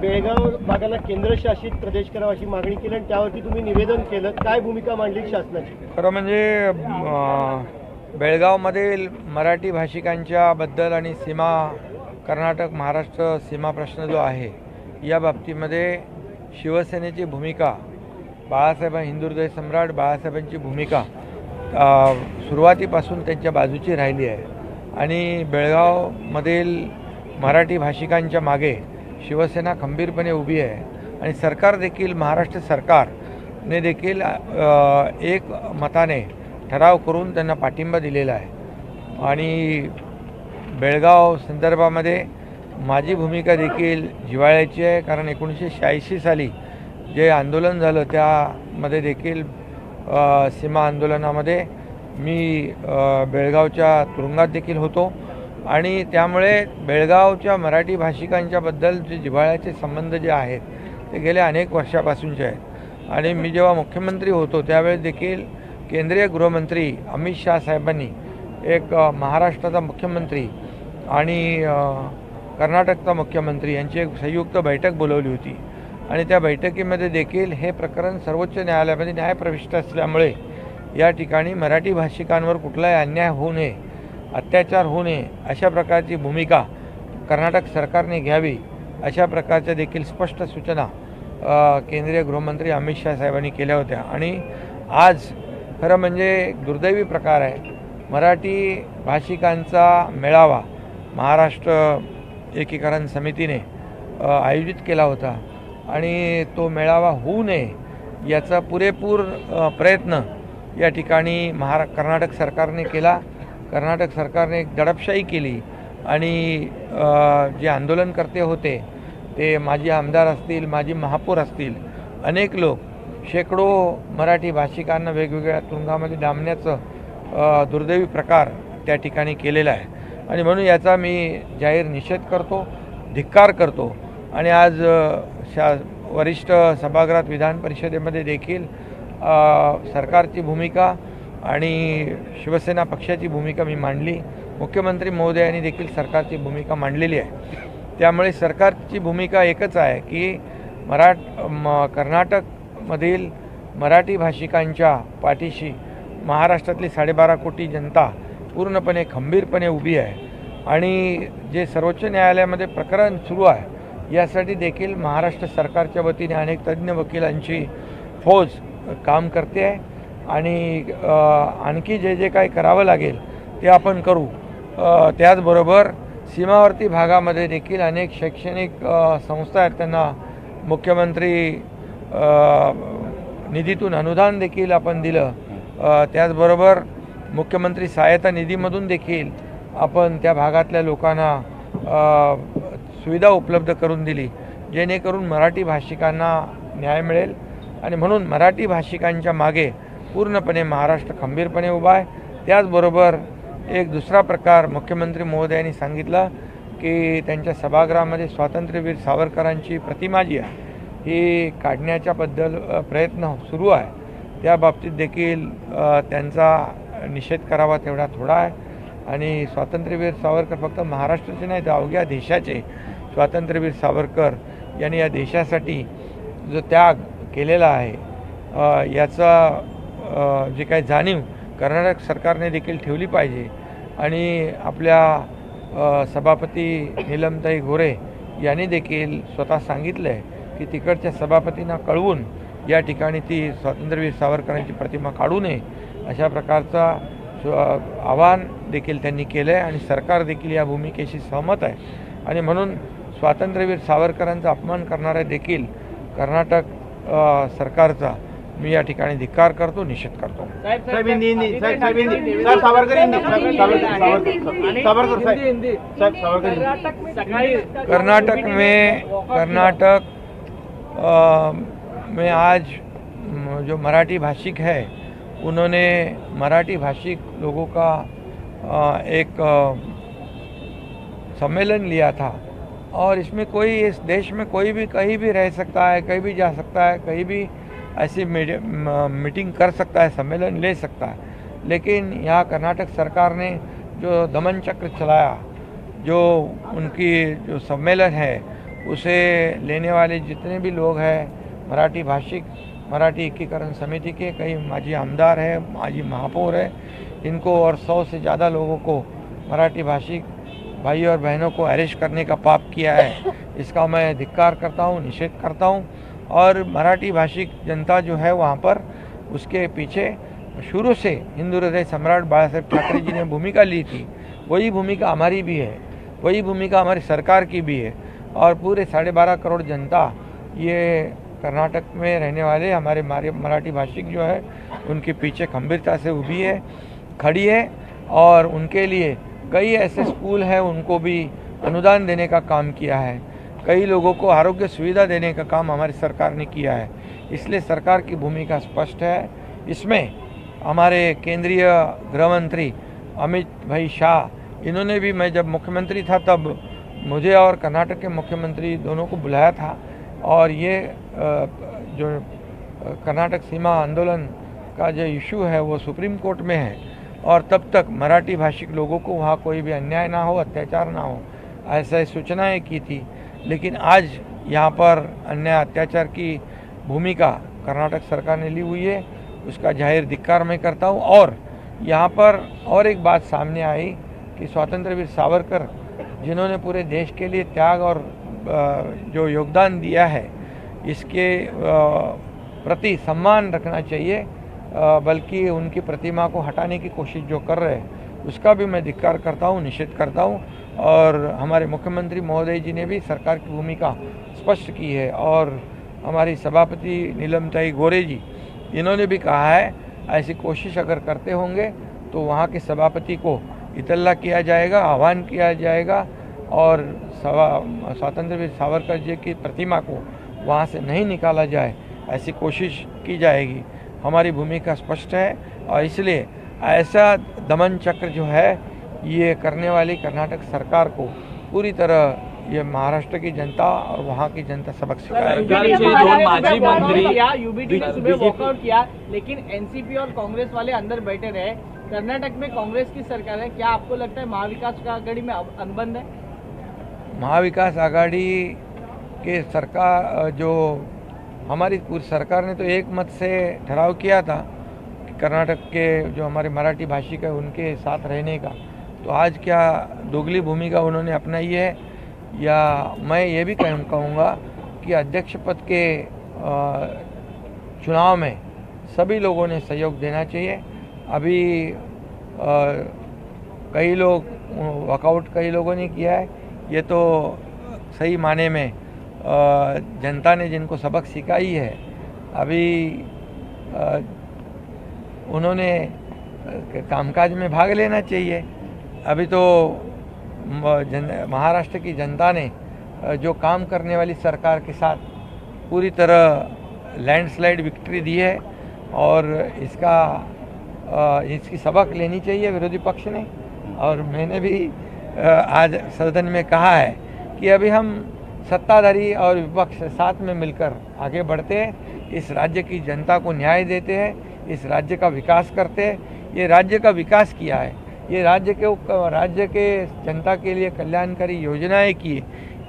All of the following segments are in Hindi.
बेळगाव भागाला केंद्रशासित प्रदेश करावा अशी मागणी केली आणि त्यावरती तुम्ही निवेदन केलं, काय भूमिका मांडली शासनाची? खरं म्हणजे बेळगावमधील मराठी भाषिकांच्या बद्दल आणि सीमा कर्नाटक महाराष्ट्र सीमा प्रश्न जो आहे या बाबतीमध्ये शिवसेनेची भूमिका, बाळासाहेब हिंदुहृदय सम्राट बाळासाहेबांची भूमिका सुरुवातीपासून त्यांच्या बाजूची राहिली आहे आणि बेळगावमधील मराठी भाषिकांच्या मागे शिवसेना खंबीरपणे उभी आहे आणि सरकार देखील, महाराष्ट्र सरकारने देखील एक मताने ठराव करून त्यांना पाठिंबा दिलेला आहे आणि बेळगाव संदर्भामध्ये माझी भूमिका देखील जिव्हाळ्याची आहे, कारण 1986 साली जे आंदोलन झालं त्यामध्ये देखील सीमा आंदोलनामध्ये मी बेळगावच्या तुरुंगात देखील होतो आणि त्यामुळे बेळगावच्या मराठी भाषिकांच्याबद्दल जे जिव्हाळ्याचे संबंध जे आहेत ते गेल्या अनेक वर्षापासूनचे आहेत आणि मी जेव्हा मुख्यमंत्री होतो त्यावेळेस देखील केंद्रीय गृहमंत्री अमित शाह साहेबांनी एक महाराष्ट्राचा मुख्यमंत्री आणि कर्नाटकचा मुख्यमंत्री यांची एक संयुक्त बैठक बोलवली होती आणि त्या बैठकीमध्ये देखील हे प्रकरण सर्वोच्च न्यायालयामध्ये न्यायप्रविष्ट असल्यामुळे या ठिकाणी मराठी भाषिकांवर कुठलाही अन्याय होऊ नये, अत्याचार होऊ नये अशा प्रकारची भूमिका कर्नाटक सरकारने घ्यावी अशा प्रकारच्या देखील स्पष्ट सूचना केंद्रीय गृहमंत्री अमित शाह साहेबांनी केल्या होत्या आणि आज खरं म्हणजे दुर्दैवी प्रकार आहे, मराठी भाषिकांचा मेळावा महाराष्ट्र एकीकरण समितीने आयोजित केला होता आणि तो मेळावा होऊ नये याचा पुरेपूर प्रयत्न या ठिकाणी कर्नाटक सरकारने केला. कर्नाटक सरकारने एक दडपशाही केली आणि जे आंदोलनकर्ते होते ते माजी आमदार असतील, माजी महापौर असतील, अनेक लोक, शेकडो मराठी भाषिकांना वेगवेगळ्या तुरुंगामध्ये डांबण्याचं दुर्दैवी प्रकार त्या ठिकाणी केलेला आहे आणि म्हणून याचा मी जाहीर निषेध करतो, धिक्कार करतो आणि आज वरिष्ठ सभागृहात विधान परिषदेमध्ये देखील सरकारची भूमिका आणि शिवसेना पक्षाची भूमिका मी मांडली. मुख्यमंत्री महोदयांनी देखील सरकारची भूमिका मांडलेली आहे. त्यामुळे सरकारची भूमिका एकच आहे की कर्नाटकमधील मराठी भाषिकांच्या पाठीशी महाराष्ट्रातली 12.5 कोटी जनता पूर्णपणे खंबीरपणे उभी आहे आणि जे सर्वोच्च न्यायालयामध्ये प्रकरण सुरू आहे यासाठी देखील महाराष्ट्र सरकारच्या वतीने अनेक तज्ज्ञ वकिलांची फौज काम करते आहे आणि आणखी जे जे काही करावं लागेल ते आपण करू. त्याचबरोबर सीमावर्ती भागामध्ये देखील अनेक शैक्षणिक संस्था आहेत, त्यांना मुख्यमंत्री निधीतून अनुदान देखील आपण दिलं. त्याचबरोबर मुख्यमंत्री सहायता निधीमधून देखील आपण त्या भागातल्या लोकांना सुविधा उपलब्ध करून दिली जेणेकरून मराठी भाषिकांना न्याय मिळेल आणि म्हणून मराठी भाषिकांच्या मागे पूर्णपणे महाराष्ट्र खंबीरपणे उभा आहे. त्याचबरोबर एक दुसरा प्रकार मुख्यमंत्री महोदयांनी सांगितलं की त्यांच्या सभागृहामध्ये स्वातंत्र्यवीर सावरकरांची प्रतिमा जी आहे ही काढण्याच्या बद्दल प्रयत्न सुरू आहे. त्या बाबतीत देखील त्यांचा निषेध करावा तेवढा थोडा आहे आणि स्वातंत्र्यवीर सावरकर फक्त महाराष्ट्राचे नाही तर अवघ्या देशाचे स्वातंत्र्यवीर सावरकर यांनी या देशासाठी जो त्याग केलेला आहे याचा जे काही जाणीव कर्नाटक सरकारने देखील ठेवली पाहिजे आणि आपल्या सभापती नीलमताई गोरे यांनी देखील स्वतः सांगितलं आहे की तिकडच्या सभापतींना कळवून या ठिकाणी ती स्वातंत्र्यवीर सावरकरांची प्रतिमा काढू नये अशा प्रकारचा आवाहन देखील त्यांनी केलं आहे आणि सरकार देखील या भूमिकेशी सहमत आहे आणि म्हणून स्वातंत्र्यवीर सावरकरांचा अपमान करणारा देखील कर्नाटक सरकारचा मी या ठिकाणी धिक्कार करतो, निषेध करतो. कर्नाटक में आज जो मराठी भाषिक है उन्होंने मराठी भाषिक लोगों का एक सम्मेलन लिया था और इसमें कोई इस देश में कोई भी कहीं भी रह सकता है, कहीं भी जा सकता है, कहीं भी ऐसी मीटिंग कर सकता है, सम्मेलन ले सकता है, लेकिन यहाँ कर्नाटक सरकार ने जो दमन चक्र चलाया, जो उनकी जो सम्मेलन है उसे लेने वाले जितने भी लोग हैं मराठी भाषिक, मराठी एकीकरण समिति के कई माजी आमदार हैं, माजी महापौर है, इनको और 100 से ज़्यादा लोगों को मराठी भाषिक भाई और बहनों को अरेस्ट करने का पाप किया है। इसका मैं धिक्कार करता हूँ, निषेध करता हूँ। और मराठी भाषिक जनता जो है वहाँ पर, उसके पीछे शुरू से हिंदू हृदय सम्राट बाला साहेब ठाकरे जी ने भूमिका ली थी, वही भूमिका हमारी भी है, वही भूमिका हमारी सरकार की भी है। और पूरे 12.5 करोड़ जनता, ये कर्नाटक में रहने वाले हमारे मराठी भाषिक जो है, उनके पीछे खंभीरता से उभी है, खड़ी है। और उनके लिए कई ऐसे स्कूल हैं, उनको भी अनुदान देने का काम किया है। कई लोगों को आरोग्य सुविधा देने का काम हमारी सरकार ने किया है। इसलिए सरकार की भूमिका स्पष्ट है। इसमें हमारे केंद्रीय गृह मंत्री अमित भाई शाह, इन्होंने भी, मैं जब मुख्यमंत्री था तब मुझे और कर्नाटक के मुख्यमंत्री दोनों को बुलाया था। और ये जो कर्नाटक सीमा आंदोलन का जो इशू है वो सुप्रीम कोर्ट में है, और तब तक मराठी भाषिक लोगों को वहाँ कोई भी अन्याय ना हो, अत्याचार ना हो, ऐसा सूचनाएं की थी। लेकिन आज यहाँ पर अन्याय अत्याचार की भूमिका कर्नाटक सरकार ने ली हुई है, उसका जाहिर धिक्कार मैं करता हूँ। और यहाँ पर और एक बात सामने आई कि स्वतंत्र वीर सावरकर, जिन्होंने पूरे देश के लिए त्याग और जो योगदान दिया है, इसके प्रति सम्मान रखना चाहिए, बल्कि उनकी प्रतिमा को हटाने की कोशिश जो कर रहे हैं उसका भी मैं धिक्कार करता हूँ, निषेध करता हूँ। और हमारे मुख्यमंत्री महोदय जी ने भी सरकार की भूमिका स्पष्ट की है। और हमारी सभापति नीलमताई गोरे जी, इन्होंने भी कहा है ऐसी कोशिश अगर करते होंगे तो वहाँ के सभापति को इतला किया जाएगा, आह्वान किया जाएगा, और स्वतंत्र वीर सावरकर जी की प्रतिमा को वहाँ से नहीं निकाला जाए, ऐसी कोशिश की जाएगी। हमारी भूमिका स्पष्ट है। और इसलिए ऐसा दमन चक्र जो है ये करने वाली कर्नाटक सरकार को पूरी तरह ये महाराष्ट्र की जनता और वहाँ की जनता सबक सिखाएगी। माजी मंत्री यूबीटी ने सुबह वॉकआउट किया, लेकिन एनसीपी और कांग्रेस वाले अंदर बैठे रहे। कर्नाटक में कांग्रेस की सरकार है, क्या आपको लगता है महाविकास आघाड़ी में अनबन है? महाविकास आघाड़ी के सरकार, जो हमारी पूरी सरकार ने तो एक मत से ठहराव किया था कि कर्नाटक के जो हमारे मराठी भाषिक है उनके साथ रहने का। तो आज क्या दोगली भूमिका उन्होंने अपनाई है? या मैं ये भी कहूँगा कि अध्यक्ष पद के चुनाव में सभी लोगों ने सहयोग देना चाहिए। अभी कई लोग वॉकआउट कई लोगों ने किया है, ये तो सही माने में जनता ने जिनको सबक सिखाई है, अभी उन्होंने कामकाज में भाग लेना चाहिए। अभी तो महाराष्ट्र की जनता ने जो काम करने वाली सरकार के साथ पूरी तरह लैंडस्लाइड विक्ट्री दी है, और इसकी सबक लेनी चाहिए विरोधी पक्ष ने। और मैंने भी आज सदन में कहा है कि अभी हम सत्ताधारी और विपक्ष साथ में मिलकर आगे बढ़ते हैं, इस राज्य की जनता को न्याय देते हैं, इस राज्य का विकास करते हैं। ये राज्य का विकास किया है, ये राज्य के जनता के लिए कल्याणकारी योजनाएं की,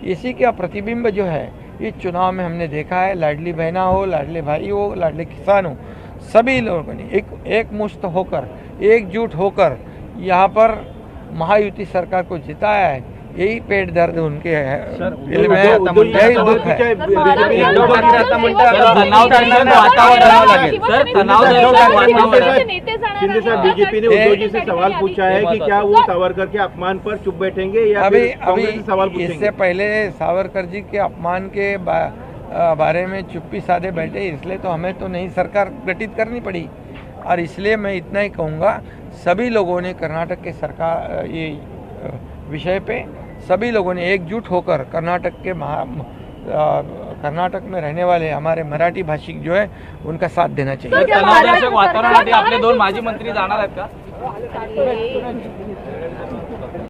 इसी का प्रतिबिंब जो है इस चुनाव में हमने देखा है। लाडली बहना हो, लाडले भाई हो, लाडले किसान हो, सभी लोगों ने एक मुश्त होकर, एकजुट होकर यहाँ पर महायुति सरकार को जिताया है। यही पेट दर्द उनके दिल में है, यही दुख है। शिंदे साहब, बीजेपी ने उद्धव जी से सवाल पूछा है कि क्या वो सावरकर के अपमान पर चुप बैठेंगे या अभी सवाल पूछेंगे? इससे पहले सावरकर जी के अपमान के बारे में चुप्पी साधे बैठे, इसलिए तो हमें तो नई सरकार गठित करनी पड़ी। और इसलिए मैं इतना ही कहूँगा, सभी लोगों ने कर्नाटक के सरकार ये विषय पे सभी लोगों ने एकजुट होकर कर्नाटक में रहने वाले हमारे मराठी भाषिक जो है उनका साथ देना चाहिए। वातावरणात आपले दोन माजी मंत्री जाणार आहेत का?